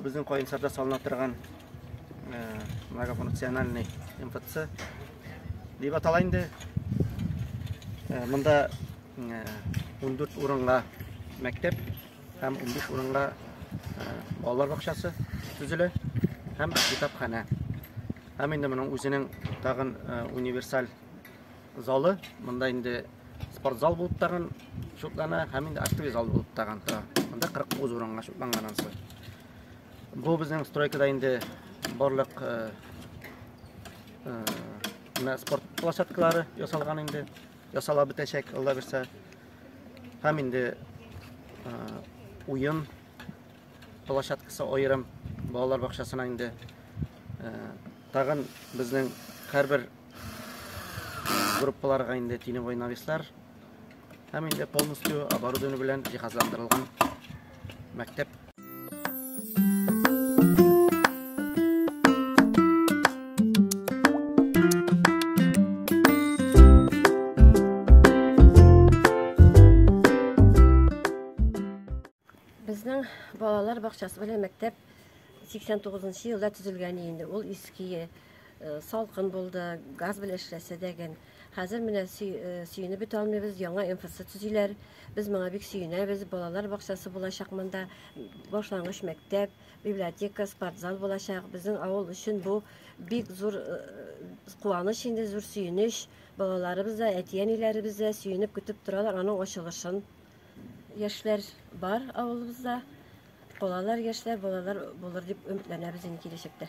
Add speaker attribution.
Speaker 1: біздің Қойынсарда салына тұрған многофункциональный МФЦ деп аталайынды. Мұнда 14 орынға мәктеп һәм 15 орынға балалар бақшасы түзілі һәм китапхана. Һәм инде мұның өзінің тағын универсаль залы, мұнда инде спорт зал болып тағын шотлана, һәм инде активі зал болып тағын. Мұнда 49 орынға шотланғанансы. Бұл біздің стройкада инде барлық спорт площадкалары ясалған инде, ясала бітешек, Алла берсе. Һәм инде уйын площадкасы ойырым балалар бақшасына инде тағын біздің әрбір группаларға инде теневой навестар һәм инде полностью оборудование белән җиһазландырылган мәктәп.
Speaker 2: Bizning балалар бақшасы белән мәктәп 89 елда төзелгән инде. Ул иске, салкын булды, газ белән эшләсә дәгән. Хәзер менә сөйне бит алмыйбыз, яңа МФЦ төзиләр. Без моңа бик сөйнәбез. Балалар бақшасы булачак монда, башлангыч мәктәп, библиотека, спортзал булачак. Безнең авыл өчен бу бик зур куаныч инде, зур сөйнеш. Балаларыбыз да, әти-әниләребез дә сөйнеп көтеп торалар аның ачылышын. Яшьләр бар авылыбызда. Балалар, яшьләр, балалар булыр дип өметләнәбез инде киләчәктә.